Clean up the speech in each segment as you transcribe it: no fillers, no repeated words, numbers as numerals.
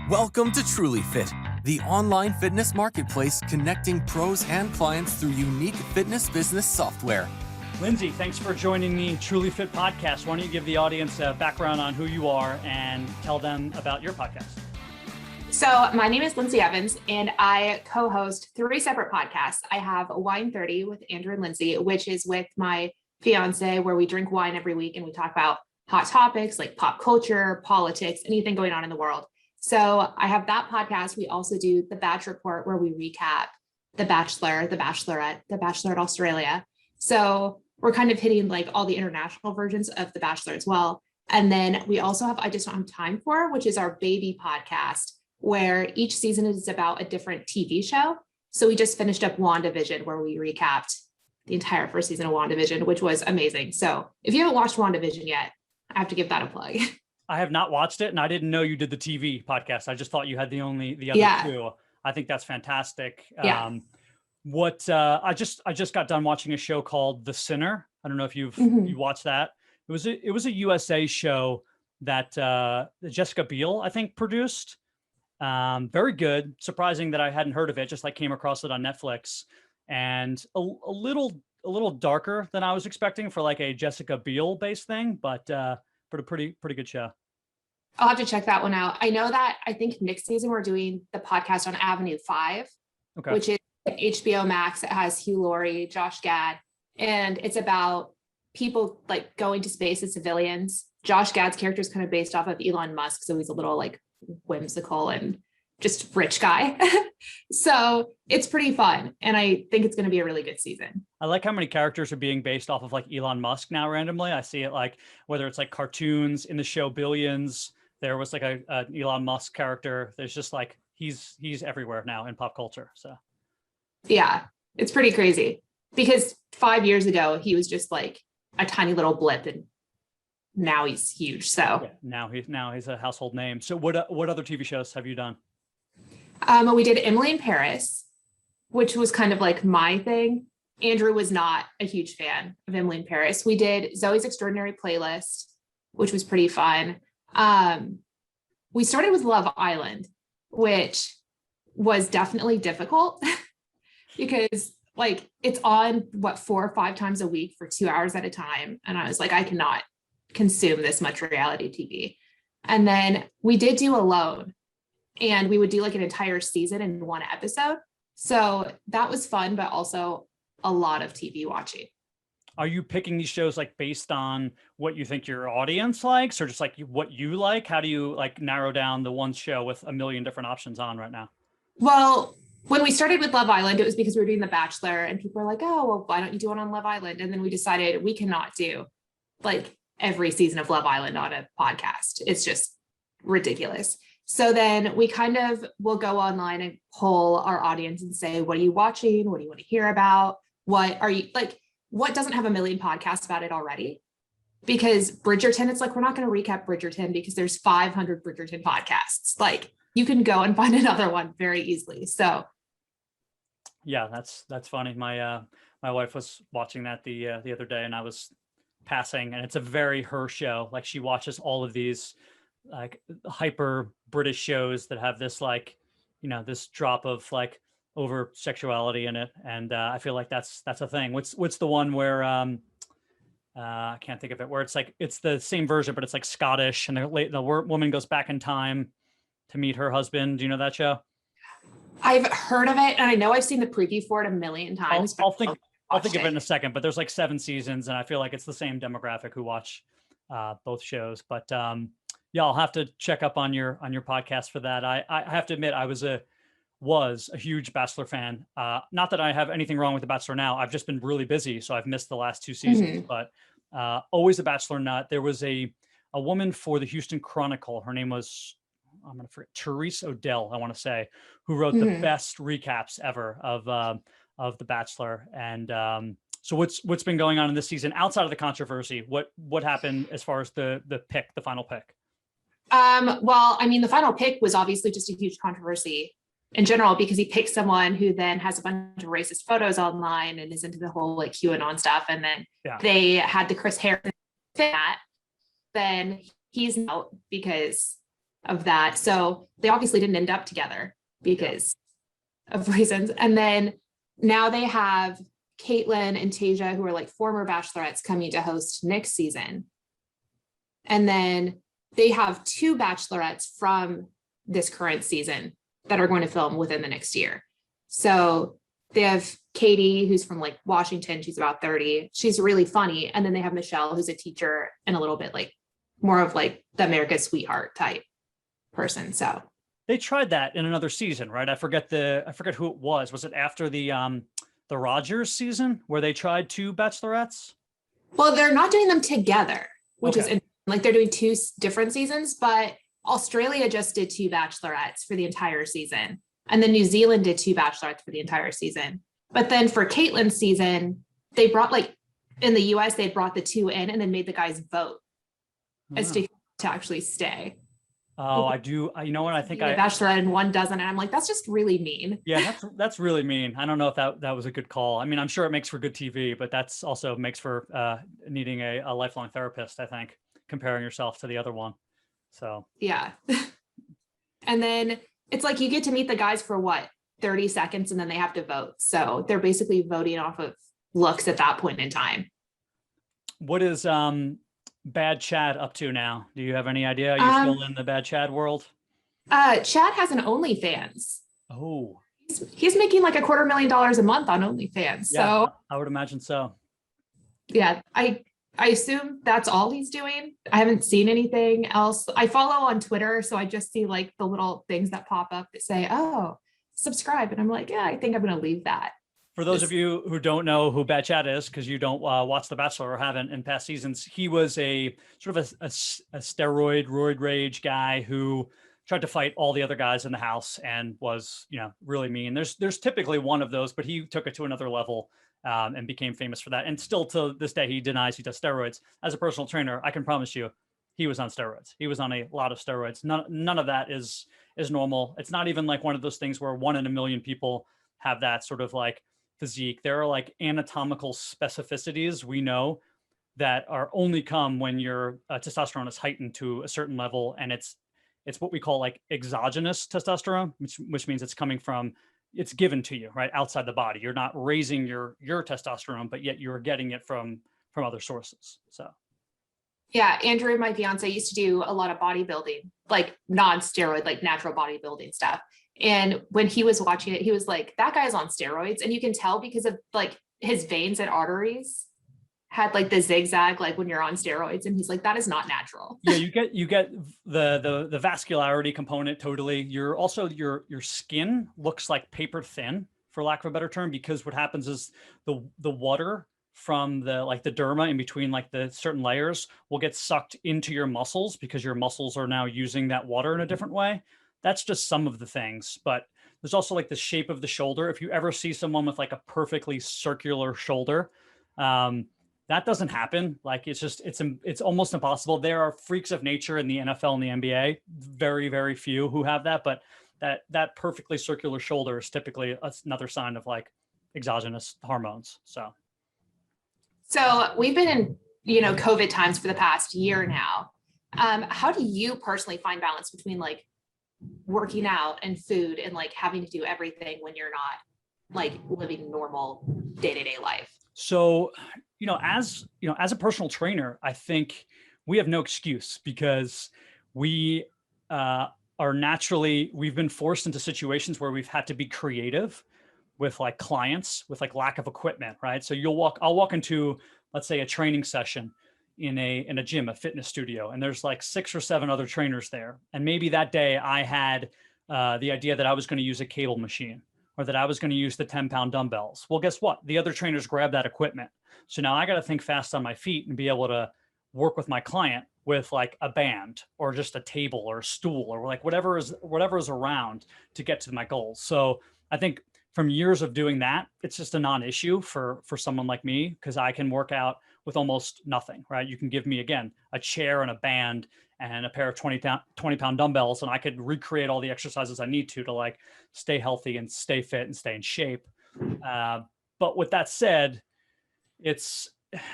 Welcome to Trulyfit, the online fitness marketplace connecting pros and clients through unique fitness business software. Lindsey, thanks for joining the Trulyfit Podcast. Why don't you give the audience a background on who you are and tell them about your podcast? So my name is Lindsey Evans, and I co-host 3 separate podcasts. I have Wine 30 with Andrew and Lindsey, which is with my fiance, where we drink wine every week and we talk about hot topics like pop culture, politics, anything going on in the world. So I have that podcast. We also do the Bachelor Report, where we recap The Bachelor, The Bachelorette, The Bachelor at Australia. So we're kind of hitting like all the international versions of The Bachelor as well. And then we also have I Just Don't Have Time For, which is our baby podcast, where each season is about a different TV show. So we just finished up WandaVision, where we recapped the entire first season of WandaVision, which was amazing. So if you haven't watched WandaVision yet, I have to give that a plug. I have not watched it, and I didn't know you did the TV podcast. I just thought you had the other two. I think that's fantastic. Yeah. I just got done watching a show called The Sinner. I don't know if you watched that. It was a USA show that Jessica Biel, I think, produced. Very good. Surprising that I hadn't heard of it. Just like came across it on Netflix, and a little darker than I was expecting for like a Jessica Biel based thing, but a pretty good show. I'll have to check that one out. I know that I think next season we're doing the podcast on Avenue 5, which is HBO Max. It has Hugh Laurie, Josh Gad, and it's about people like going to space as civilians. Josh Gad's character is kind of based off of Elon Musk, so he's a little like whimsical and just rich guy. So it's pretty fun, and I think it's going to be a really good season. I like how many characters are being based off of like Elon Musk now randomly. I see it like whether it's like cartoons in the show Billions. There was like a Elon Musk character. There's just like he's everywhere now in pop culture. So yeah, it's pretty crazy, because 5 years ago he was just like a tiny little blip, and now he's huge. So yeah, now he's a household name. So what other TV shows have you done? We did Emily in Paris, which was kind of like my thing. Andrew was not a huge fan of Emily in Paris. We did Zoe's Extraordinary Playlist, which was pretty fun. We started with Love Island, which was definitely difficult because like it's on 4 or 5 times a week for 2 hours at a time. And I was like, I cannot consume this much reality TV. And then we did do Alone, and we would do like an entire season in one episode. So that was fun, but also a lot of TV watching. Are you picking these shows like based on what you think your audience likes, or just like what you like? How do you like narrow down the one show with a million different options on right now? Well, when we started with Love Island, it was because we were doing The Bachelor, and people were like, oh, well, why don't you do it on Love Island? And then we decided we cannot do like every season of Love Island on a podcast. It's just ridiculous. So then we kind of will go online and poll our audience and say, what are you watching? What do you want to hear about? What are you like? What doesn't have a million podcasts about it already? Because Bridgerton, it's like, we're not going to recap Bridgerton because there's 500 Bridgerton podcasts. Like you can go and find another one very easily. So yeah, that's funny. My wife was watching that the other day, and I was passing, and it's a very her show. Like she watches all of these like hyper British shows that have this like, this drop of like over sexuality in it. And I feel like that's a thing. What's the one where I can't think of it, where it's like it's the same version but it's like Scottish, and the woman goes back in time to meet her husband. Do you know that show? I've heard of it, and I know I've seen the preview for it a million times. I'll think of it in a second, but there's like 7 seasons, and I feel like it's the same demographic who watch both shows. But yeah, I'll have to check up on your podcast for that. I have to admit, I was a huge Bachelor fan. Not that I have anything wrong with The Bachelor now. I've just been really busy, so I've missed the last 2 seasons. But always a Bachelor nut. There was a woman for the Houston Chronicle. Her name was, I'm going to forget, Therese Odell, I want to say, who wrote the best recaps ever of The Bachelor. And so what's been going on in this season outside of the controversy? What happened as far as the final pick? Well, I mean, the final pick was obviously just a huge controversy in general, because he picked someone who then has a bunch of racist photos online and is into the whole like QAnon stuff. And then they had the Chris Harrison that, then he's out because of that. So they obviously didn't end up together because of reasons. And then now they have Caitlin and Tasia, who are like former bachelorettes, coming to host next season. And then they have 2 bachelorettes from this current season that are going to film within the next year. So they have Katie, who's from like Washington. She's about 30. She's really funny. And then they have Michelle, who's a teacher and a little bit like more of like the America's sweetheart type person. So they tried that in another season, right? I forget who it was. Was it after the Rogers season where they tried 2 bachelorettes? Well, they're not doing them together, which Okay. is like they're doing 2 different seasons, but Australia just did 2 bachelorettes for the entire season. And then New Zealand did 2 bachelorettes for the entire season. But then for Caitlin's season, they brought like in the US, they brought the 2 in and then made the guys vote as to actually stay. Oh, I do. You know what? I think a bachelorette and one doesn't. And I'm like, that's just really mean. Yeah, that's really mean. I don't know if that was a good call. I mean, I'm sure it makes for good TV, but that's also makes for needing a lifelong therapist, I think, comparing yourself to the other one. So yeah. And then it's like you get to meet the guys for what, 30 seconds, and then they have to vote. So they're basically voting off of looks at that point in time. What is Bad Chad up to now? Do you have any idea? Are you still in the Bad Chad world? Chad has an OnlyFans. Oh, he's making like $250,000 a month on OnlyFans. Yeah, so I would imagine so. Yeah, I assume that's all he's doing. I haven't seen anything else. I follow on Twitter, so I just see like the little things that pop up that say, "Oh, subscribe," and I'm like, yeah, I think I'm going to leave that. For those of you who don't know who Bad Chad is, because you don't watch The Bachelor or haven't in past seasons, he was a sort of a steroid, roid rage guy who tried to fight all the other guys in the house and was, really mean. There's typically one of those, but he took it to another level and became famous for that. And still to this day, he denies he does steroids. As a personal trainer, I can promise you, he was on steroids. He was on a lot of steroids. None of that is normal. It's not even like one of those things where 1 in a million people have that sort of like physique. There are like anatomical specificities we know that are only come when your testosterone is heightened to a certain level, and it's what we call like exogenous testosterone, which means it's given to you right outside the body. You're not raising your testosterone, but yet you're getting it from other sources. So yeah, Andrew, my fiance, used to do a lot of bodybuilding, like non-steroid, like natural bodybuilding stuff. And when he was watching it, he was like, that guy's on steroids. And you can tell because of like his veins and arteries had like the zigzag, like when you're on steroids. And he's like, that is not natural. Yeah, you get the vascularity component totally. You're also your skin looks like paper thin, for lack of a better term, because what happens is the water from the derma in between like the certain layers will get sucked into your muscles because your muscles are now using that water in a different way. That's just some of the things, but there's also like the shape of the shoulder. If you ever see someone with like a perfectly circular shoulder, that doesn't happen. Like it's almost impossible. There are freaks of nature in the NFL and the NBA, very, very few who have that, but that perfectly circular shoulder is typically another sign of like exogenous hormones. So we've been in, COVID times for the past year now. How do you personally find balance between like working out and food and like having to do everything when you're not like living normal day-to-day life? So, as a personal trainer, I think we have no excuse because we've been forced into situations where we've had to be creative with like clients with like lack of equipment, right? So I'll walk into, let's say, a training session in a gym, a fitness studio, and there's like 6 or 7 other trainers there. And maybe that day I had the idea that I was going to use a cable machine or that I was going to use the 10-pound dumbbells. Well, guess what? The other trainers grabbed that equipment. So now I got to think fast on my feet and be able to work with my client with like a band or just a table or a stool or like whatever is around to get to my goals. So I think from years of doing that, it's just a non-issue for someone like me because I can work out with almost nothing, right? You can give me, again, a chair and a band and a pair of 20-pound dumbbells, and I could recreate all the exercises I need to like stay healthy and stay fit and stay in shape. But with that said, it's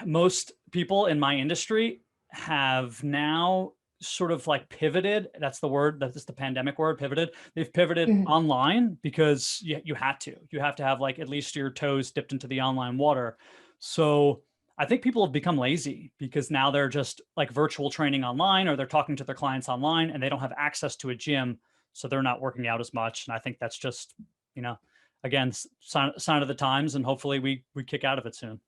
most people in my industry have now sort of like pivoted. That's the word. That's the pandemic word, pivoted. They've pivoted online because you have to have like at least your toes dipped into the online water. So I think people have become lazy because now they're just like virtual training online, or they're talking to their clients online, and they don't have access to a gym. So they're not working out as much. And I think that's just, again, sign of the times, and hopefully we kick out of it soon.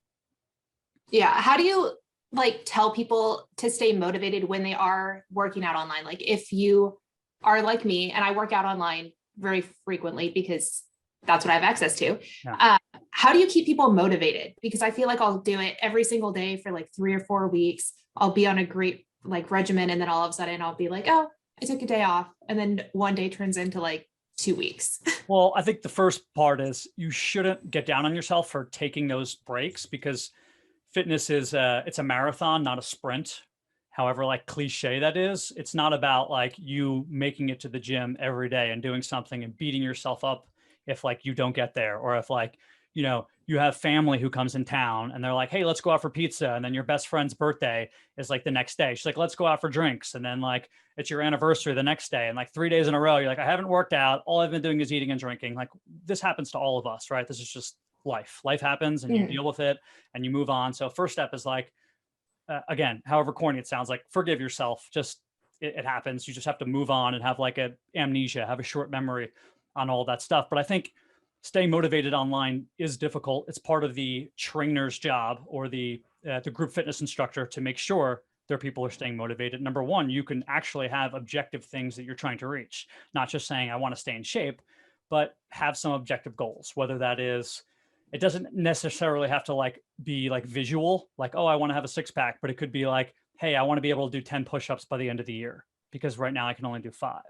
Yeah. How do you like tell people to stay motivated when they are working out online? Like if you are like me and I work out online very frequently because that's what I have access to. Yeah. How do you keep people motivated? Because I feel like I'll do it every single day for like 3 or 4 weeks. I'll be on a great like regimen. And then all of a sudden I'll be like, oh, I took a day off. And then one day turns into like 2 weeks. Well, I think the first part is you shouldn't get down on yourself for taking those breaks, because fitness is it's a marathon, not a sprint. However, like cliche that is, it's not about like you making it to the gym every day and doing something and beating yourself up if like you don't get there, or if like, you have family who comes in town and they're like, hey, let's go out for pizza. And then your best friend's birthday is like the next day. She's like, let's go out for drinks. And then like, it's your anniversary the next day. And like 3 days in a row, you're like, I haven't worked out. All I've been doing is eating and drinking. Like this happens to all of us, right? This is just life. Life happens and you deal with it and you move on. So first step is like, again, however corny it sounds, like forgive yourself. Just it happens. You just have to move on and have like a amnesia, have a short memory on all that stuff. But I think staying motivated online is difficult. It's part of the trainer's job, or the group fitness instructor, to make sure their people are staying motivated. Number one, you can actually have objective things that you're trying to reach, not just saying I want to stay in shape, but have some objective goals, whether that is, it doesn't necessarily have to like be like visual, like, oh, I want to have a 6-pack, but it could be like, hey, I want to be able to do 10 push-ups by the end of the year, because right now I can only do 5.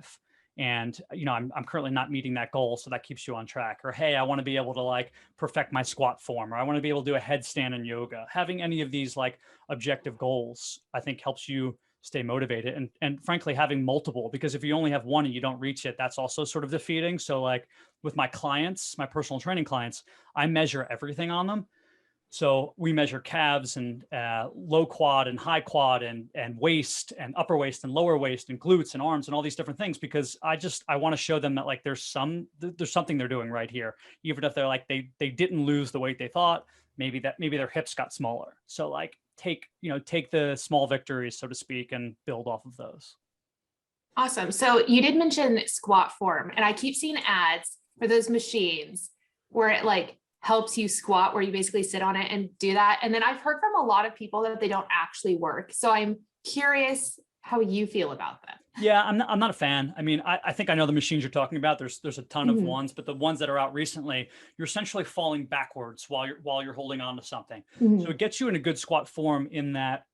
And, I'm currently not meeting that goal. So that keeps you on track. Or, hey, I want to be able to like perfect my squat form, or I want to be able to do a headstand in yoga. Having any of these like objective goals, I think helps you stay motivated. And frankly, having multiple, because if you only have one and you don't reach it, that's also sort of defeating. So like with my clients, my personal training clients, I measure everything on them. So we measure calves and low quad and high quad and waist and upper waist and lower waist and glutes and arms and all these different things, because I want to show them that like there's something they're doing right here, even if they're like they didn't lose the weight they thought. Maybe their hips got smaller. So like take the small victories, so to speak, and build off of those. Awesome. So you did mention squat form, and I keep seeing ads for those machines where it like helps you squat, where you basically sit on it and do that. And then I've heard from a lot of people that they don't actually work. So I'm curious how you feel about that. Yeah, I'm not a fan. I mean, I think I know the machines you're talking about. There's a ton of ones, but the ones that are out recently, you're essentially falling backwards while you're holding on to something. So it gets you in a good squat form, in that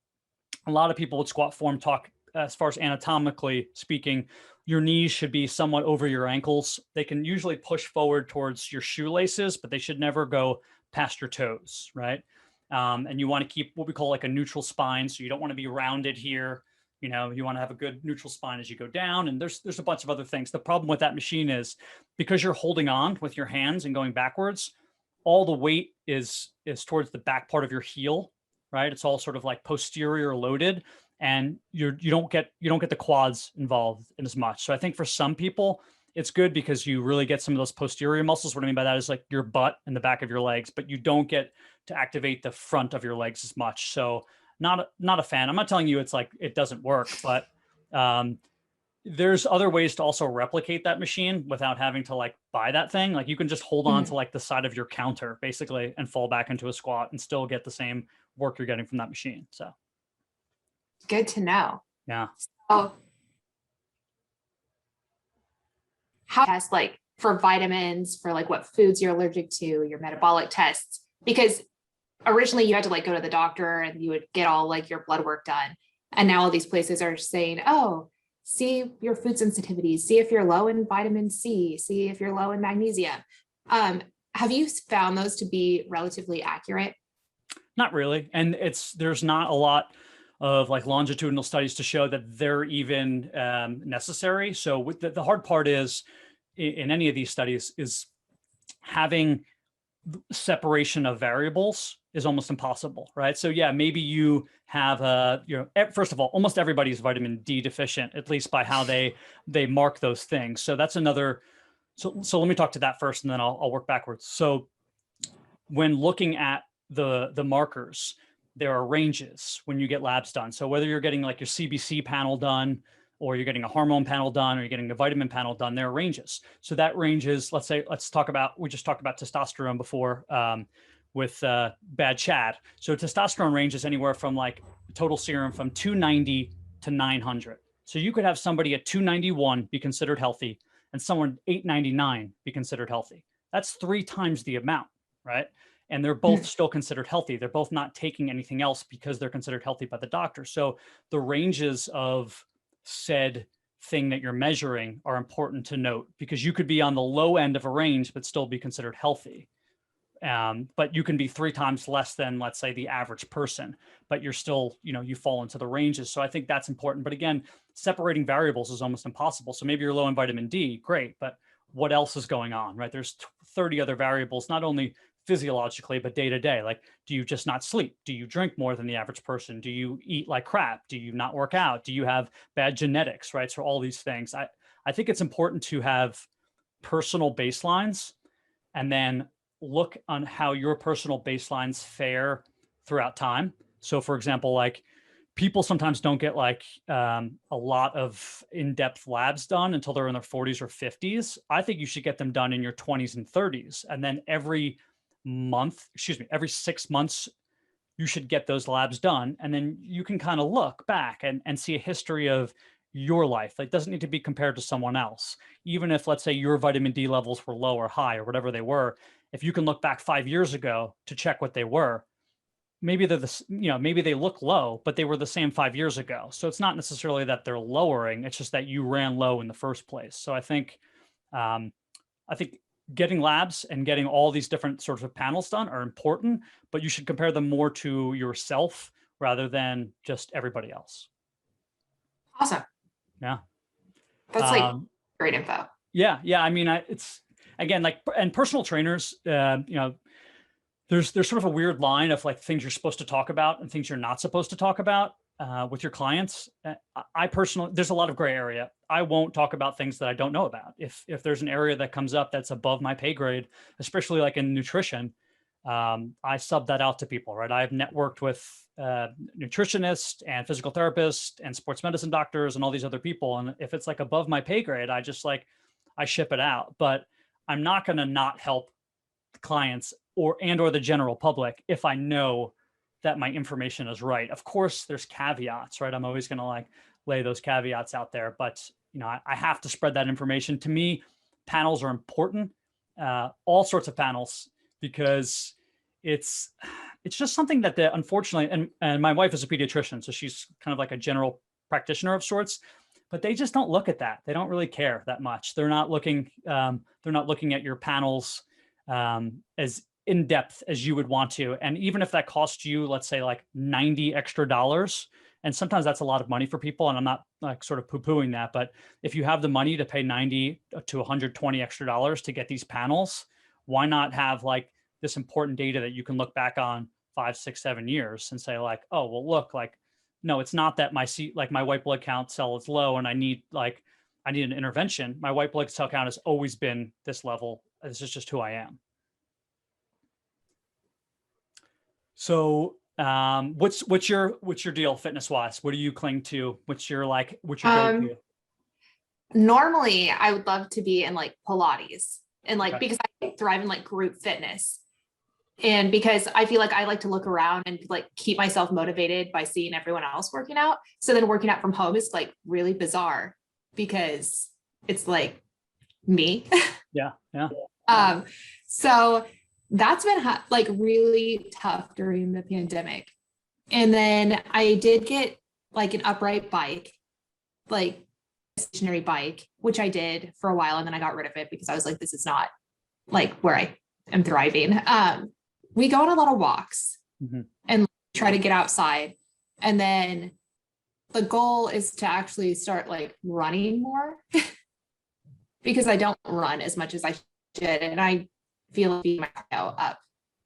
a lot of people with squat form talk, as far as anatomically speaking, your knees should be somewhat over your ankles. They can usually push forward towards your shoelaces, but they should never go past your toes, right? And you want to keep what we call like a neutral spine. So you don't want to be rounded here. You want to have a good neutral spine as you go down. And there's a bunch of other things. The problem with that machine is, because you're holding on with your hands and going backwards, all the weight is towards the back part of your heel, right? It's all sort of like posterior loaded. And you don't get the quads involved in as much. So I think for some people it's good, because you really get some of those posterior muscles. What I mean by that is like your butt and the back of your legs, but you don't get to activate the front of your legs as much. So not a fan. I'm not telling you it's like it doesn't work, but there's other ways to also replicate that machine without having to like buy that thing. Like you can just hold on to like the side of your counter basically and fall back into a squat and still get the same work you're getting from that machine. So. Good to know. Yeah. So how test like for vitamins, for like what foods you're allergic to, your metabolic tests, because originally you had to like go to the doctor and you would get all like your blood work done. And now all these places are saying, oh, see your food sensitivities, see if you're low in vitamin C, see if you're low in magnesium. Have you found those to be relatively accurate? Not really. And there's not a lot of like longitudinal studies to show that they're even necessary. So with the hard part is in any of these studies is having separation of variables is almost impossible, right? So yeah, maybe you have first of all, almost everybody is vitamin D deficient, at least by how they mark those things. So that's another. So let me talk to that first, and then I'll work backwards. So when looking at the markers, there are ranges when you get labs done. So whether you're getting like your CBC panel done, or you're getting a hormone panel done, or you're getting a vitamin panel done, there are ranges. So that ranges, we just talked about testosterone before with Bad Chad. So testosterone ranges anywhere from like total serum from 290 to 900. So you could have somebody at 291 be considered healthy, and someone 899 be considered healthy. That's 3 times the amount, right? And they're both still considered healthy. They're both not taking anything else because they're considered healthy by the doctor. So the ranges of said thing that you're measuring are important to note, because you could be on the low end of a range but still be considered healthy. But you can be 3 times less than, let's say, the average person, but you're still, you fall into the ranges. So I think that's important. But again, separating variables is almost impossible. So maybe you're low in vitamin D, great, but what else is going on, right? There's 30 other variables, not only physiologically, but day to day. Like, do you just not sleep? Do you drink more than the average person? Do you eat like crap? Do you not work out? Do you have bad genetics, right? So all these things. I think it's important to have personal baselines and then look on how your personal baselines fare throughout time. So for example, like people sometimes don't get like a lot of in-depth labs done until they're in their 40s or 50s. I think you should get them done in your 20s and 30s. And then every 6 months, you should get those labs done. And then you can kind of look back and see a history of your life. Like, it doesn't need to be compared to someone else. Even if, let's say, your vitamin D levels were low or high or whatever they were, if you can look back 5 years ago to check what they were, maybe maybe they look low, but they were the same 5 years ago. So it's not necessarily that they're lowering. It's just that you ran low in the first place. So I think getting labs and getting all these different sorts of panels done are important, but you should compare them more to yourself rather than just everybody else. Awesome. Yeah. That's like great info. Yeah. I mean, it's again, like, and personal trainers, there's sort of a weird line of like things you're supposed to talk about and things you're not supposed to talk about with your clients. I personally, there's a lot of gray area. I won't talk about things that I don't know about. If there's an area that comes up that's above my pay grade, especially like in nutrition, I sub that out to people, right? I've networked with nutritionists and physical therapists and sports medicine doctors and all these other people. And if it's like above my pay grade, I ship it out. But I'm not going to not help clients or the general public if I know that my information is right. Of course, there's caveats, right? I'm always going to like lay those caveats out there, but I have to spread that information. To me, panels are important, all sorts of panels, because it's just something that unfortunately, and my wife is a pediatrician, so she's kind of like a general practitioner of sorts, but they just don't look at that. They don't really care that much. They're not looking at your panels as in depth as you would want to. And even if that costs you, let's say like $90 extra, and sometimes that's a lot of money for people, and I'm not like sort of poo-pooing that, but if you have the money to pay $90 to $120 extra to get these panels, why not have like this important data that you can look back on 5, 6, 7 years and say like, oh, well, look, like, no, it's not that my white blood count cell is low and I need an intervention. My white blood cell count has always been this level. This is just who I am. So what's your deal fitness wise? What do you cling to? What's your go-to? Normally I would love to be in like Pilates and like, Okay. because I thrive in like group fitness, and because I feel like I like to look around and like keep myself motivated by seeing everyone else working out. So then working out from home is like really bizarre because it's like me. Yeah. So that's been like really tough during the pandemic. And then I did get like an upright bike, like a stationary bike, which I did for a while. And then I got rid of it because I was like, this is not like where I am thriving. We go on a lot of walks and try to get outside. And then the goal is to actually start like running more because I don't run as much as I should. And I feel my cardio up,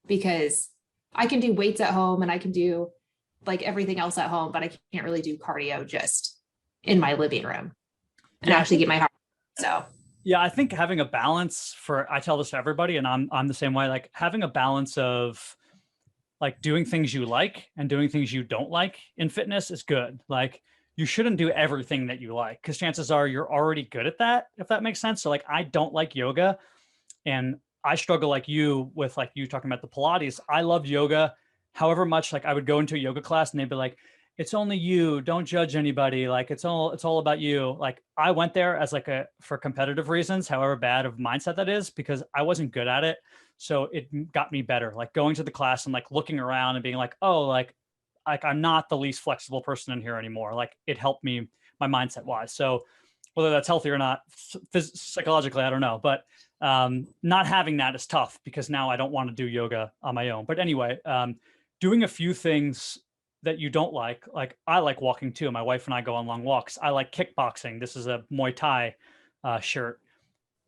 because I can do weights at home and I can do like everything else at home, but I can't really do cardio just in my living room and actually get my heart. So yeah, I think having a balance I tell this to everybody, and I'm the same way, like having a balance of like doing things you like and doing things you don't like in fitness is good. Like you shouldn't do everything that you like, because chances are you're already good at that, if that makes sense. So like I don't like yoga, and I struggle like you with like you talking about the Pilates. I love yoga. However much like I would go into a yoga class and they'd be like, it's only you, don't judge anybody. Like it's all about you. Like I went there as like for competitive reasons, however bad of mindset that is, because I wasn't good at it. So it got me better, like going to the class and like looking around and being like, oh, like I'm not the least flexible person in here anymore. Like it helped me my mindset wise. So whether that's healthy or not, psychologically, I don't know, but not having that is tough, because now I don't want to do yoga on my own. But anyway, doing a few things that you don't like I like walking too. My wife and I go on long walks. I like kickboxing. This is a Muay Thai shirt.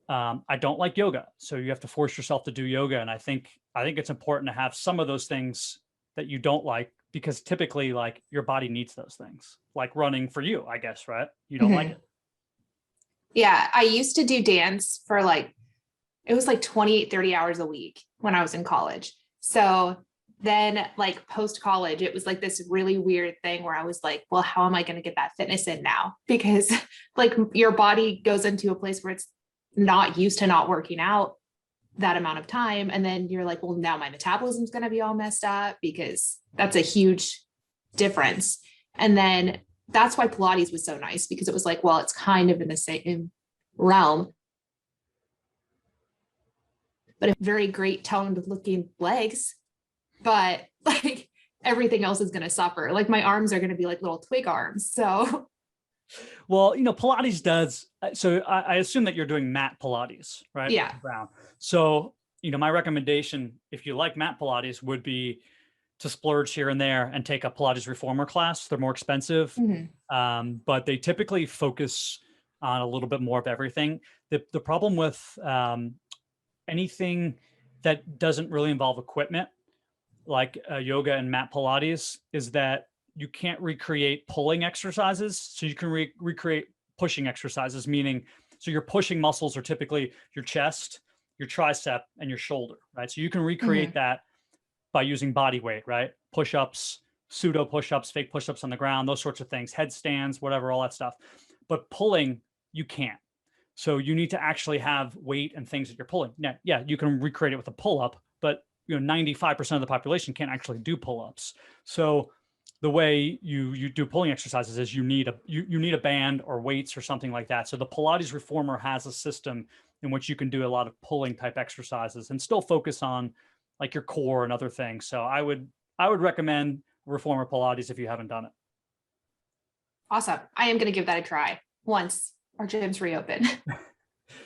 I don't like yoga. So you have to force yourself to do yoga. And I think it's important to have some of those things that you don't like, because typically like your body needs those things, like running for you, I guess, right? You don't like it. Yeah. I used to do dance for like, it was like 28, 30 hours a week when I was in college. So then like post college, it was like this really weird thing where I was like, well, how am I going to get that fitness in now? Because like your body goes into a place where it's not used to not working out that amount of time. And then you're like, well, now my metabolism's going to be all messed up, because that's a huge difference. And then that's why Pilates was so nice, because it was like, well, it's kind of in the same realm, but a very great toned looking legs, but like everything else is going to suffer. Like my arms are going to be like little twig arms. So, well, Pilates does. So I assume that you're doing mat Pilates, right? Yeah. Brown. So, my recommendation, if you like mat Pilates, would be to splurge here and there and take a Pilates reformer class. They're more expensive, but they typically focus on a little bit more of everything. The problem with anything that doesn't really involve equipment, like yoga and mat Pilates, is that you can't recreate pulling exercises. So you can recreate pushing exercises, meaning, so your pushing muscles are typically your chest, your tricep, and your shoulder, right? So you can recreate that by using body weight, right? Push-ups, pseudo push-ups, fake push-ups on the ground, those sorts of things, headstands, whatever, all that stuff. But pulling, you can't. So you need to actually have weight and things that you're pulling. Now, yeah, you can recreate it with a pull-up, but 95% of the population can't actually do pull-ups. So the way you do pulling exercises is you need a band or weights or something like that. So the Pilates reformer has a system in which you can do a lot of pulling type exercises and still focus on like your core and other things. So I would recommend reformer Pilates if you haven't done it. Awesome. I am going to give that a try once our gyms reopen.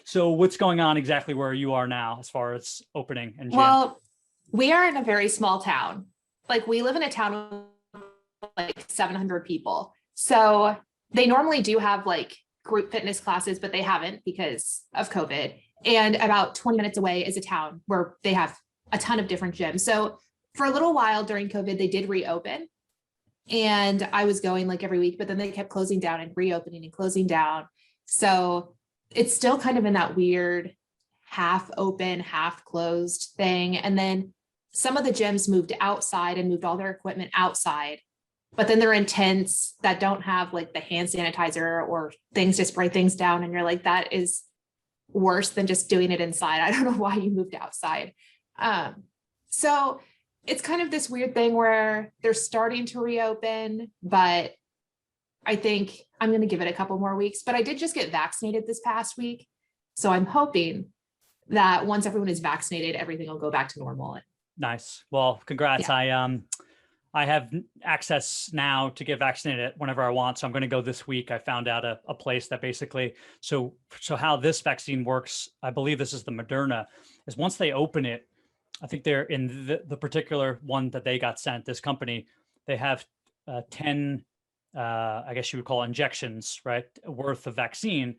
So what's going on exactly where you are now as far as opening and gym? Well, we are in a very small town. Like we live in a town with like 700 people. So they normally do have like group fitness classes, but they haven't because of COVID. And about 20 minutes away is a town where they have a ton of different gyms. So for a little while during COVID, they did reopen. And I was going like every week, but then they kept closing down and reopening and closing down. So it's still kind of in that weird half open, half closed thing. And then some of the gyms moved outside and moved all their equipment outside, but then they're in tents that don't have like the hand sanitizer or things to spray things down. And you're like, that is worse than just doing it inside. I don't know why you moved outside. So it's kind of this weird thing where they're starting to reopen, but I think I'm going to give it a couple more weeks. But I did just get vaccinated this past week. So I'm hoping that once everyone is vaccinated, everything will go back to normal. Nice. Well, congrats. Yeah. I have access now to get vaccinated whenever I want. So I'm going to go this week. I found out a place that basically, so how this vaccine works, I believe this is the Moderna, is once they open it, I think they're in the particular one that they got sent, this company, they have 10, I guess you would call injections, right, worth of vaccine,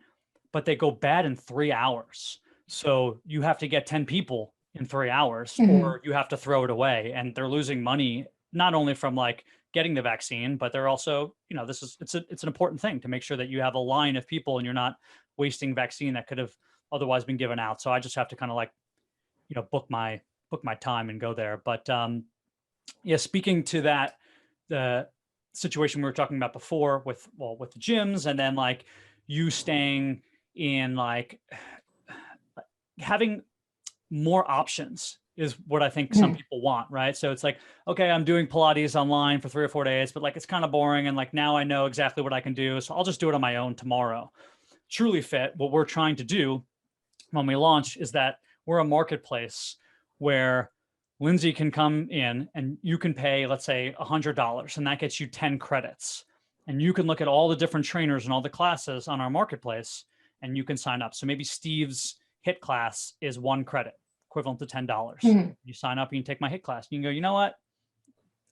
but they go bad in 3 hours. So you have to get 10 people, in 3 hours, or you have to throw it away. And they're losing money, not only from like getting the vaccine, but they're also, it's an important thing to make sure that you have a line of people and you're not wasting vaccine that could have otherwise been given out. So I just have to kind of like, book my time and go there. But yeah, speaking to that, the situation we were talking about before with the gyms, and then like you staying in like having more options is what I think some people want, right? So it's like, okay, I'm doing Pilates online for 3 or 4 days, but like, it's kind of boring. And like, now I know exactly what I can do. So I'll just do it on my own tomorrow. Trulyfit, what we're trying to do when we launch is that we're a marketplace where Lindsey can come in and you can pay, let's say $100, and that gets you 10 credits. And you can look at all the different trainers and all the classes on our marketplace and you can sign up. So maybe Steve's HIIT class is 1 credit, equivalent to $10. You sign up, you can take my HIIT class. You can go, you know what?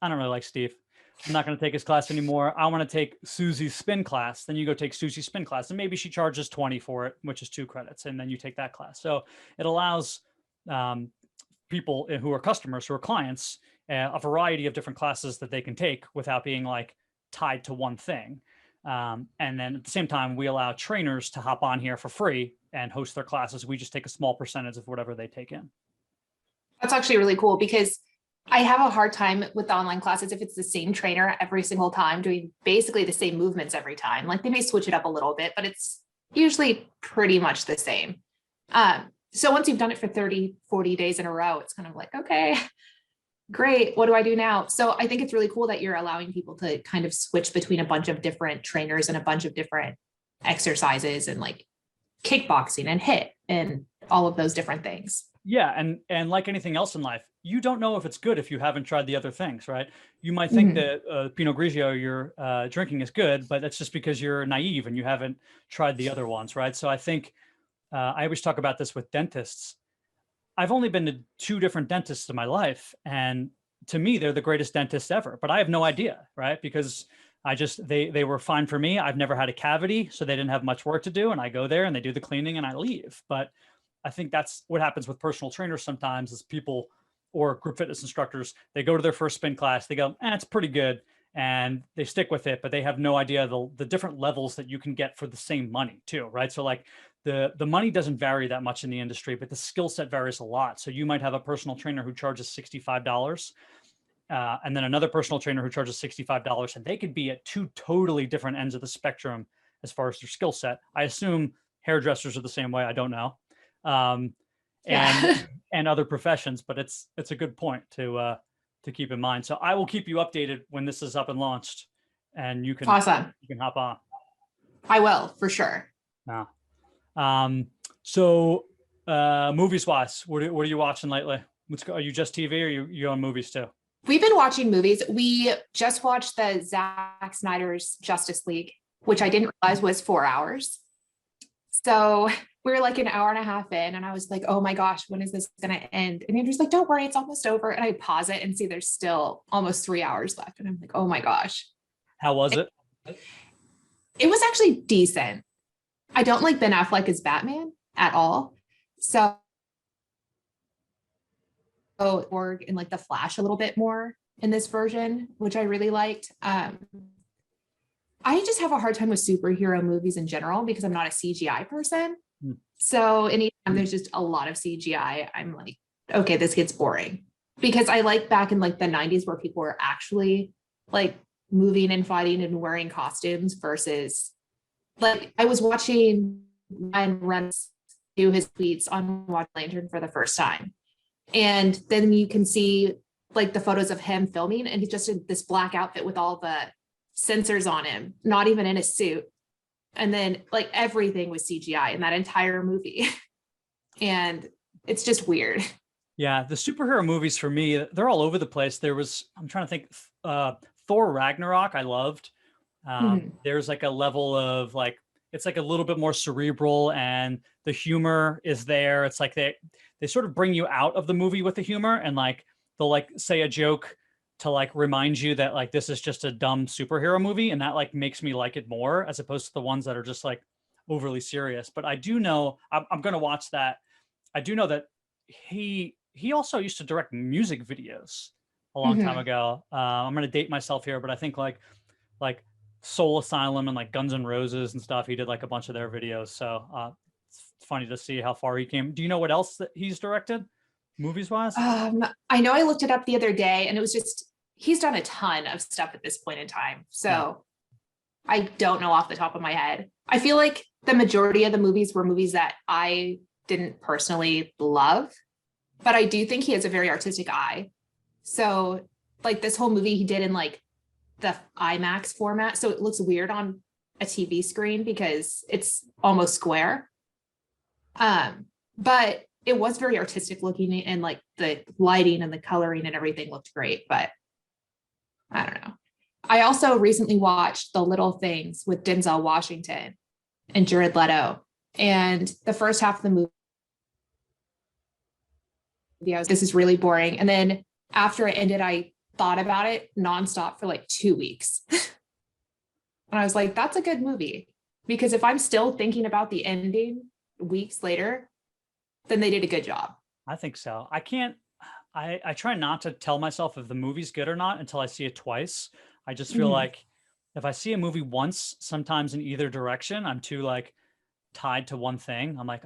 I don't really like Steve. I'm not going to take his class anymore. I want to take Susie's spin class. Then you go take Susie's spin class, and maybe she charges 20 for it, which is 2 credits. And then you take that class. So it allows people who are customers, who are clients, a variety of different classes that they can take without being like tied to one thing. And then at the same time, we allow trainers to hop on here for free and host their classes. We just take a small percentage of whatever they take in. That's actually really cool, because I have a hard time with the online classes if it's the same trainer every single time doing basically the same movements every time. Like they may switch it up a little bit, but it's usually pretty much the same. So once you've done it for 30, 40 days in a row, it's kind of like, okay, great. What do I do now? So I think it's really cool that you're allowing people to kind of switch between a bunch of different trainers and a bunch of different exercises, and like kickboxing and HIIT and all of those different things. Yeah. And like anything else in life, you don't know if it's good if you haven't tried the other things, right? You might think that Pinot Grigio you're drinking is good, but that's just because you're naive and you haven't tried the other ones, right? So I think I always talk about this with dentists. I've only been to 2 different dentists in my life. And to me, they're the greatest dentists ever, but I have no idea, right? Because they were fine for me. I've never had a cavity, so they didn't have much work to do. And I go there and they do the cleaning and I leave. But I think that's what happens with personal trainers sometimes, is people or group fitness instructors, they go to their first spin class, they go, it's pretty good. And they stick with it, but they have no idea the different levels that you can get for the same money too, right? So like the money doesn't vary that much in the industry, but the skill set varies a lot. So you might have a personal trainer who charges $65, and then another personal trainer who charges $65, and they could be at 2 totally different ends of the spectrum as far as their skill set. I assume hairdressers are the same way. I don't know. And other professions, but it's a good point to keep in mind. So I will keep you updated when this is up and launched, and you can hop on. I will, for sure. Yeah. So movies wise, what are you watching lately? Are you just TV, or you on movies too? We've been watching movies. We just watched the Zack Snyder's Justice League, which I didn't realize was 4 hours. So we were like an hour and a half in, and I was like, oh my gosh, when is this going to end? And Andrew's like, don't worry, it's almost over. And I pause it and see there's still almost 3 hours left. And I'm like, oh my gosh. How was it? It was actually decent. I don't like Ben Affleck as Batman at all. So, or in like the Flash a little bit more in this version, which I really liked. I just have a hard time with superhero movies in general because I'm not a CGI person. So anytime there's just a lot of CGI, I'm like, okay, this gets boring. Because I like back in like the 90s where people were actually like moving and fighting and wearing costumes, versus like I was watching Ryan Reynolds do his tweets on Watch Lantern for the first time. And then you can see like the photos of him filming, and he's just in this black outfit with all the sensors on him, not even in a suit. And then like everything was CGI in that entire movie. And it's just weird. Yeah. The superhero movies for me, they're all over the place. I'm trying to think, Thor Ragnarok, I loved. There's like a level of like, it's like a little bit more cerebral, and the humor is there. It's like they sort of bring you out of the movie with the humor, and like, they'll like say a joke to like remind you that like this is just a dumb superhero movie, and that like makes me like it more, as opposed to the ones that are just like overly serious. But I do know I'm going to watch that. I do know that he he also used to direct music videos a long time ago. I'm going to date myself here, but I think like Soul Asylum and like Guns N' Roses and stuff. He did like a bunch of their videos. So it's funny to see how far he came. Do you know what else that he's directed movies wise? I know I looked it up the other day and it was just, he's done a ton of stuff at this point in time. So I don't know off the top of my head. I feel like the majority of the movies were movies that I didn't personally love, but I do think he has a very artistic eye. So like this whole movie he did in like the IMAX format. So it looks weird on a TV screen because it's almost square. But it was very artistic looking and like the lighting and the coloring and everything looked great, but I don't know. I also recently watched The Little Things with Denzel Washington and Jared Leto. And the first half of the movie, this is really boring. And then after it ended, I thought about it nonstop for like 2 weeks. And I was like, that's a good movie. Because if I'm still thinking about the ending weeks later, then they did a good job. I think so. I try not to tell myself if the movie's good or not until I see it twice. I just feel like if I see a movie once, sometimes in either direction, I'm too like tied to one thing. I'm like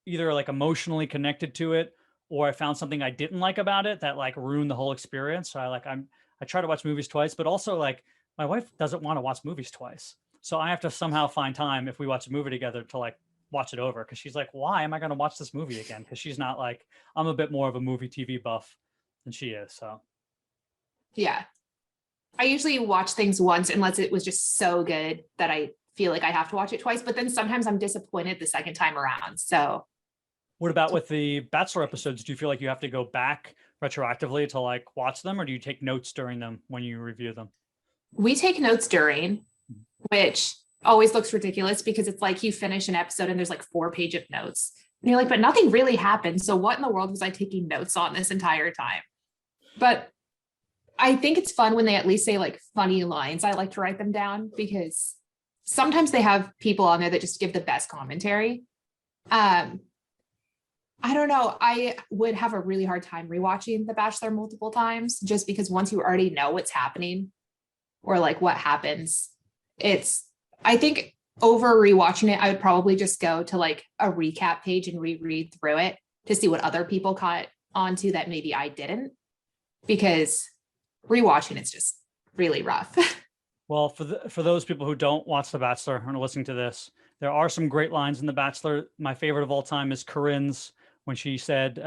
either like emotionally connected to it, or I found something I didn't like about it that like ruined the whole experience. So I try to watch movies twice, but also like my wife doesn't want to watch movies twice. So I have to somehow find time if we watch a movie together to like watch it over. Cause she's like, why am I going to watch this movie again? Cause she's not like, I'm a bit more of a movie TV buff than she is. So. Yeah. I usually watch things once unless it was just so good that I feel like I have to watch it twice, but then sometimes I'm disappointed the second time around. So what about with the Bachelor episodes? Do you feel like you have to go back retroactively to like watch them, or do you take notes during them when you review them? we take notes during, which always looks ridiculous because it's like you finish an episode and there's like 4 pages of notes. And you're like, but nothing really happened. So what in the world was I taking notes on this entire time? But I think it's fun when they at least say like funny lines. I like to write them down because sometimes they have people on there that just give the best commentary. I don't know. I would have a really hard time rewatching The Bachelor multiple times just because once you already know what's happening or like what happens, I think over rewatching it, I would probably just go to like a recap page and reread through it to see what other people caught onto that maybe I didn't, because rewatching it's just really rough. Well, for those people who don't watch The Bachelor and are listening to this, there are some great lines in The Bachelor. My favorite of all time is Corinne's when she said,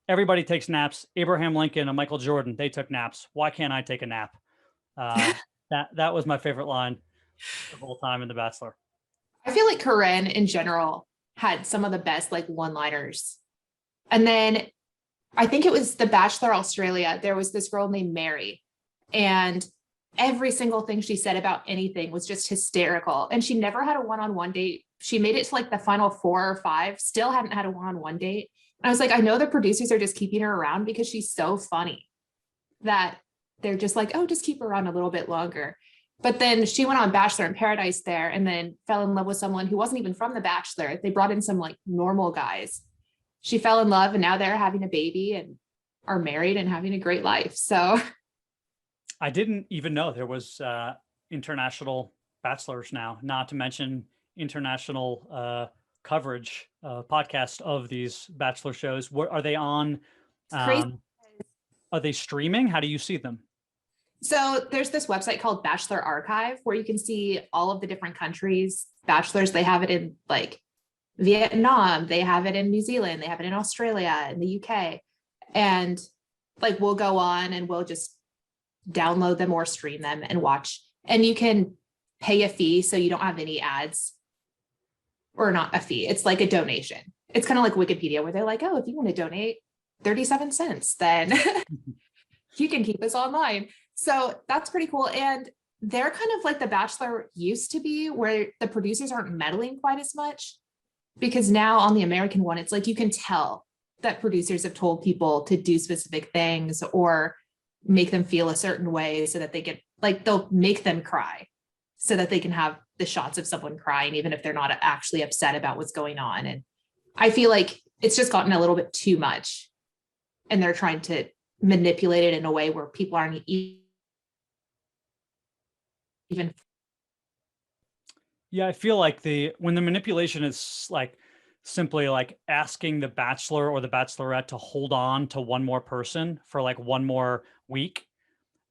everybody takes naps. Abraham Lincoln and Michael Jordan, they took naps. Why can't I take a nap? That was my favorite line the whole time in The Bachelor. I feel like Corinne in general had some of the best like one-liners. And then I think it was The Bachelor Australia. There was this girl named Mary, and every single thing she said about anything was just hysterical. And she never had a one-on-one date. She made it to like the final 4 or 5, still hadn't had a one-on-one date. And I was like, I know the producers are just keeping her around because she's so funny that they're just like, oh, just keep her around a little bit longer. But then she went on Bachelor in Paradise there and then fell in love with someone who wasn't even from The Bachelor. They brought in some like normal guys. She fell in love and now they're having a baby and are married and having a great life. So I didn't even know there was international bachelors now, not to mention international coverage podcast of these bachelor shows. What are they on? Are they streaming? How do you see them? So there's this website called Bachelor Archive where you can see all of the different countries' bachelors. They have it in like Vietnam, they have it in New Zealand, they have it in Australia, in the UK. And like we'll go on and we'll just download them or stream them and watch. And you can pay a fee so you don't have any ads, or not a fee. It's like a donation. It's kind of like Wikipedia where they're like, oh, if you want to donate 37 cents, then you can keep us online. So that's pretty cool. And they're kind of like The Bachelor used to be, where the producers aren't meddling quite as much, because now on the American one, it's like you can tell that producers have told people to do specific things or make them feel a certain way so that they get like, they'll make them cry so that they can have the shots of someone crying, even if they're not actually upset about what's going on. And I feel like it's just gotten a little bit too much and they're trying to manipulate it in a way where people aren't even. Yeah, I feel like when the manipulation is like simply like asking the bachelor or the bachelorette to hold on to one more person for like one more week,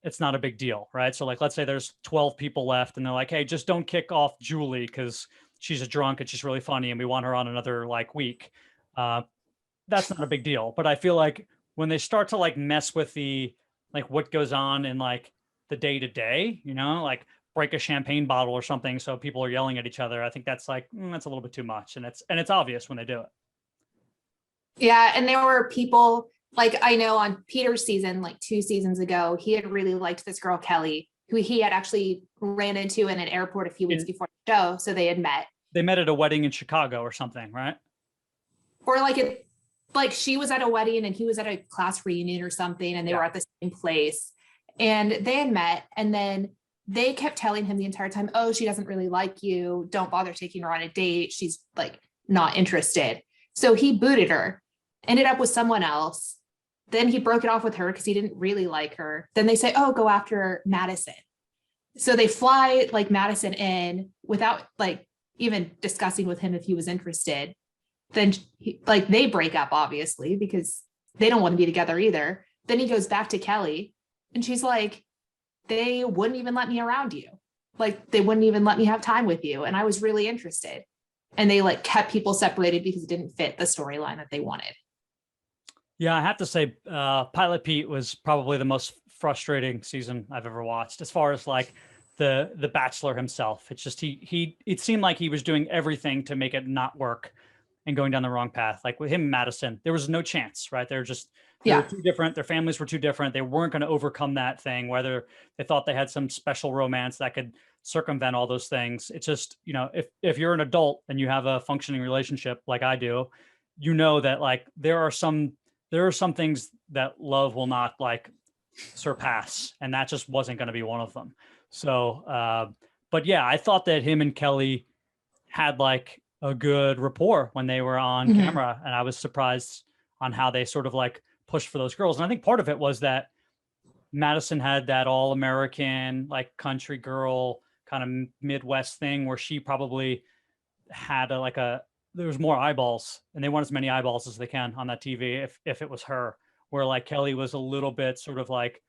it's not a big deal, right? So like, let's say there's 12 people left and they're like, hey, just don't kick off Julie because she's a drunk and she's really funny and we want her on another like week. That's not a big deal. But I feel like when they start to like mess with like what goes on in like the day to day, like break a champagne bottle or something so people are yelling at each other, I think that's like, that's a little bit too much. And it's obvious when they do it. Yeah. And there were people like, I know on Peter's season, like 2 seasons ago, he had really liked this girl, Kelly, who he had actually ran into in an airport a few weeks before the show. So they had met. They met at a wedding in Chicago or something, right? Or like she was at a wedding and he was at a class reunion or something, and they were at the same place and they had met. And then they kept telling him the entire time, oh, she doesn't really like you. Don't bother taking her on a date. She's like not interested. So he booted her, ended up with someone else. Then he broke it off with her because he didn't really like her. Then they say, oh, go after Madison. So they fly like Madison in without like even discussing with him if he was interested. Then they break up, obviously, because they don't want to be together either. Then he goes back to Kelly and she's like, they wouldn't even let me around you. Like they wouldn't even let me have time with you. And I was really interested. And they like kept people separated because it didn't fit the storyline that they wanted. Yeah, I have to say, Pilot Pete was probably the most frustrating season I've ever watched as far as like the Bachelor himself. It's just, it seemed like he was doing everything to make it not work and going down the wrong path. Like with him and Madison, there was no chance, right? They were too different. Their families were too different. They weren't going to overcome that thing, whether they thought they had some special romance that could circumvent all those things. It's just, if you're an adult and you have a functioning relationship like I do, that like there are some things that love will not like surpass. And that just wasn't going to be one of them. So, but yeah, I thought that him and Kelly had like a good rapport when they were on camera. And I was surprised on how they sort of like pushed for those girls. And I think part of it was that Madison had that all American, like country girl kind of Midwest thing where she probably had there was more eyeballs and they want as many eyeballs as they can on that TV. If it was her, where like Kelly was a little bit sort of like,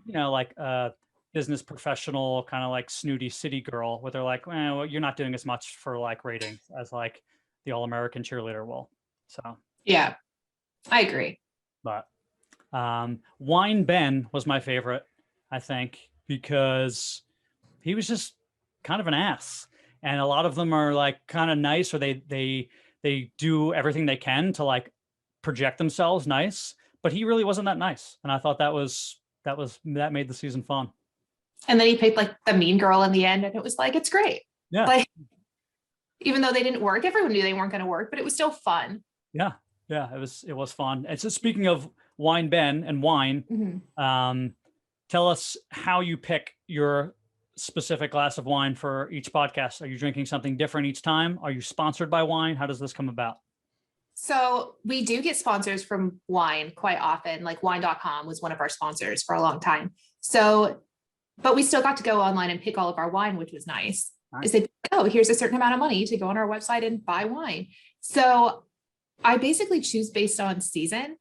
like a business professional, kind of like snooty city girl where they're like, well, you're not doing as much for like ratings as like the all-American cheerleader will. So, yeah, I agree. But Wine Ben was my favorite, I think, because he was just kind of an ass. And a lot of them are like kind of nice, or they do everything they can to like project themselves nice, but he really wasn't that nice. And I thought that made the season fun. And then he picked like the mean girl in the end, and it was like, it's great. Yeah. Like, even though they didn't work, everyone knew they weren't going to work, but it was still fun. Yeah. Yeah. It was fun. And so speaking of Wine Ben and wine, tell us how you pick your specific glass of wine for each podcast. Are you drinking something different each time? Are you sponsored by wine? How does this come about? So we do get sponsors from wine quite often. Like wine.com was one of our sponsors for a long time. So, but we still got to go online and pick all of our wine, which was nice. Is it, oh, here's a certain amount of money to go on our website and buy wine. So I basically choose based on season,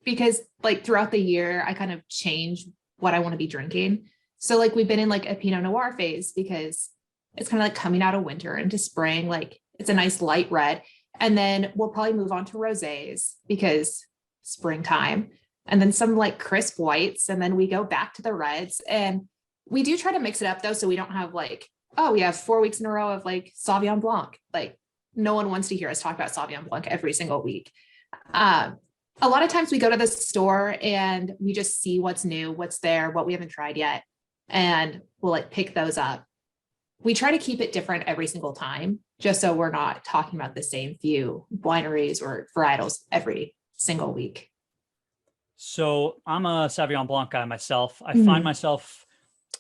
because like throughout the year, I kind of change what I want to be drinking. So like we've been in like a Pinot Noir phase because it's kind of like coming out of winter into spring, like it's a nice light red. And then we'll probably move on to rosés because springtime, and then some like crisp whites. And then we go back to the reds, and we do try to mix it up though. So we don't have like, oh, we have 4 weeks in a row of like Sauvignon Blanc. Like no one wants to hear us talk about Sauvignon Blanc every single week. A lot of times we go to the store and we just see what's new, what's there, what we haven't tried yet. And we'll like pick those up. We try to keep it different every single time, just so we're not talking about the same few wineries or varietals every single week. So I'm a Sauvignon Blanc guy myself. I find myself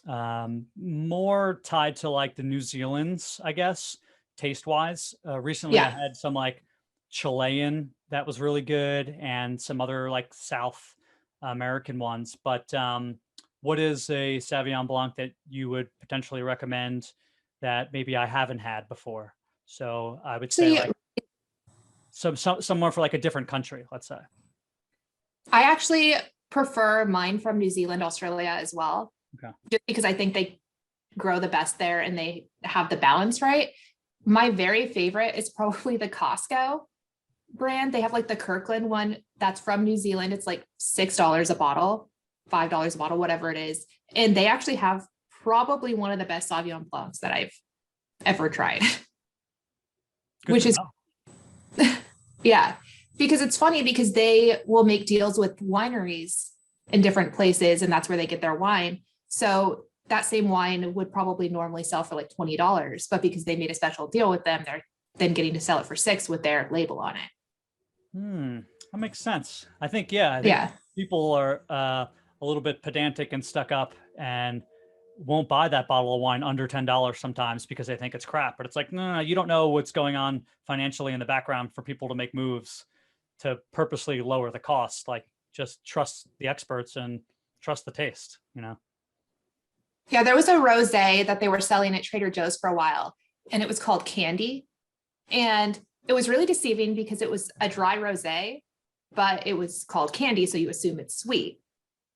more tied to like the New Zealand's, I guess, taste wise. Recently I had some like Chilean that was really good, and some other like South American ones. But what is a Sauvignon Blanc that you would potentially recommend that maybe I haven't had before? So I would say like somewhere for like a different country, let's say. I actually prefer mine from New Zealand, Australia as well. Okay. Just because I think they grow the best there and they have the balance right. My very favorite is probably the Costco brand. They have like the Kirkland one that's from New Zealand. It's like $6 a bottle, $5 a bottle, whatever it is. And they actually have probably one of the best Sauvignon Blancs that I've ever tried. Good Which to is, yeah, because it's funny because they will make deals with wineries in different places and that's where they get their wine. So that same wine would probably normally sell for like $20, but because they made a special deal with them, they're then getting to sell it for $6 with their label on it. That makes sense. I think people are a little bit pedantic and stuck up and won't buy that bottle of wine under $10 sometimes because they think it's crap. But it's like, no, you don't know what's going on financially in the background for people to make moves to purposely lower the cost. Like, just trust the experts and trust the taste, you know? Yeah, there was a rosé that they were selling at Trader Joe's for a while, and it was called Candy. And it was really deceiving because it was a dry rosé, but it was called Candy, so you assume it's sweet.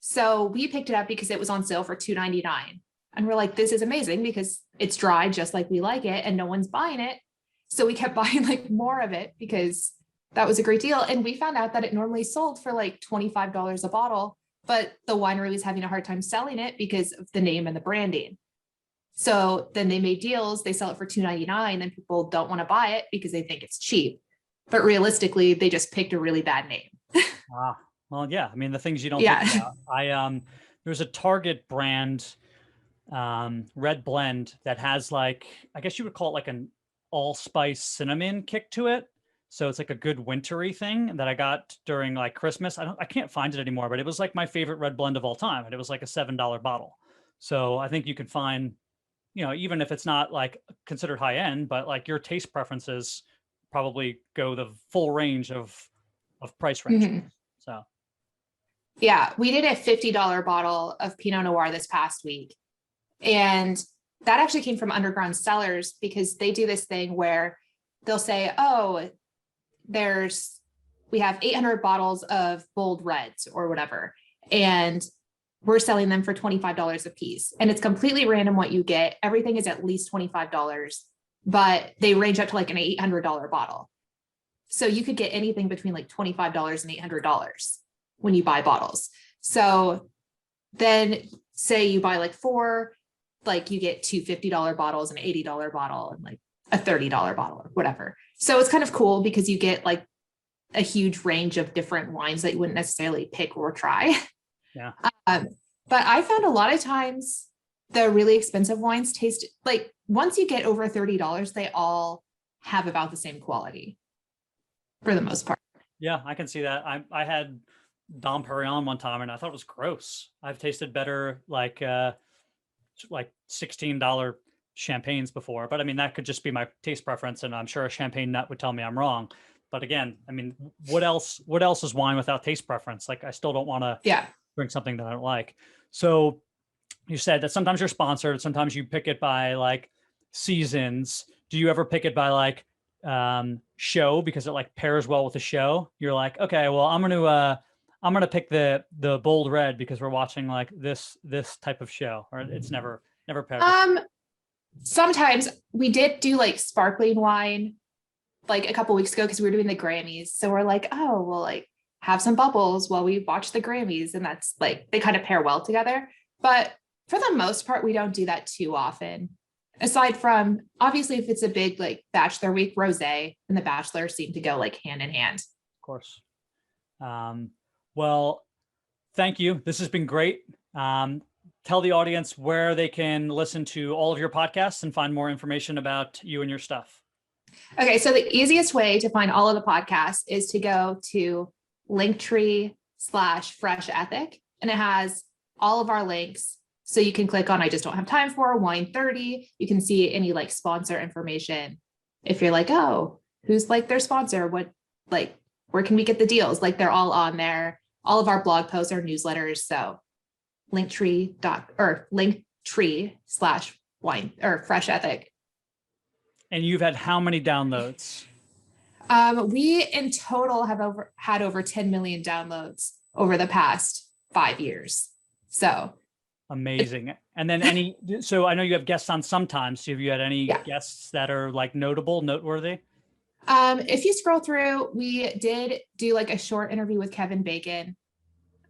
So we picked it up because it was on sale for $2.99. And we're like, this is amazing because it's dry just like we like it and no one's buying it. So we kept buying like more of it because that was a great deal. And we found out that it normally sold for like $25 a bottle, but the winery was having a hard time selling it because of the name and the branding. So then they made deals, they sell it for $2.99 and people don't want to buy it because they think it's cheap. But realistically, they just picked a really bad name. Well, yeah. I mean, the things you don't think about. There's a Target brand red blend that has like, I guess you would call it like an allspice cinnamon kick to it. So it's like a good wintry thing that I got during like Christmas. I can't find it anymore, but it was like my favorite red blend of all time. And it was like a $7 bottle. So I think you can find, you know, even if it's not like considered high end, but like your taste preferences probably go the full range of price range. Mm-hmm. So. Yeah, we did a $50 bottle of Pinot Noir this past week. And that actually came from Underground Cellars because they do this thing where they'll say, oh, we have 800 bottles of bold reds or whatever, and we're selling them for $25 a piece. And it's completely random what you get. Everything is at least $25, but they range up to like an $800 bottle. So you could get anything between like $25 and $800 when you buy bottles. So then say you buy like 4, like you get 2 $50 bottles, an $80 bottle, and like a $30 bottle or whatever. So it's kind of cool because you get like a huge range of different wines that you wouldn't necessarily pick or try. Yeah. But I found a lot of times the really expensive wines taste like once you get over $30, they all have about the same quality for the most part. Yeah, I can see that. I had Dom Perignon one time and I thought it was gross. I've tasted better like $16 champagnes before, but I mean, that could just be my taste preference. And I'm sure a champagne nut would tell me I'm wrong. But again, I mean, what else is wine without taste preference? Like, I still don't want to drink something that I don't like. So you said that sometimes you're sponsored, sometimes you pick it by like seasons. Do you ever pick it by like show because it like pairs well with the show? You're like, okay, well, I'm going to pick the bold red because we're watching like this type of show, or it's never paired. Sometimes we did do like sparkling wine like a couple weeks ago because we were doing the Grammys. So we're like, oh, we'll like have some bubbles while we watch the Grammys. And that's like, they kind of pair well together. But for the most part, we don't do that too often. Aside from, obviously, if it's a big like Bachelor Week rosé, and the Bachelor seem to go like hand in hand. Of course. Well, thank you. This has been great. Tell the audience where they can listen to all of your podcasts and find more information about you and your stuff. Okay, so the easiest way to find all of the podcasts is to go to Linktree/Fresh Ethic, and it has all of our links. So you can click on I Just Don't Have Time For, Wine 30. You can see any like sponsor information. If you're like, oh, who's like their sponsor? What where can we get the deals? Like they're all on there. All of our blog posts are newsletters. So linktree/wine or Fresh Ethic. And you've had how many downloads? We in total have had over 10 million downloads over the past 5 years. So amazing. And then so I know you have guests on sometimes. So have you had any guests that are like noteworthy? If you scroll through, we did do like a short interview with Kevin Bacon.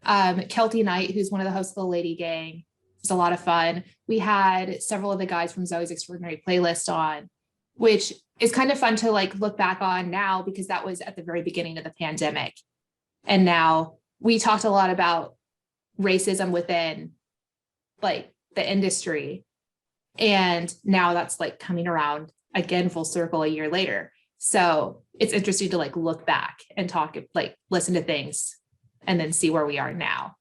Kelty Knight, who's one of the hosts of the Lady Gang. It was a lot of fun. We had several of the guys from Zoe's Extraordinary Playlist on, which is kind of fun to like look back on now because that was at the very beginning of the pandemic. And now we talked a lot about racism within like the industry. And now that's like coming around again, full circle a year later. So it's interesting to like look back and talk, like listen to things and then see where we are now.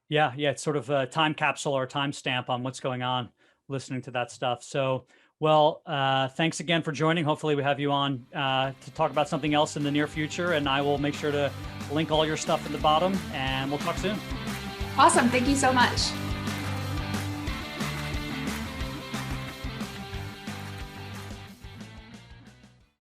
Yeah. It's sort of a time capsule or a timestamp on what's going on, listening to that stuff. So, well, thanks again for joining. Hopefully we have you on to talk about something else in the near future, and I will make sure to link all your stuff at the bottom, and we'll talk soon. Awesome. Thank you so much.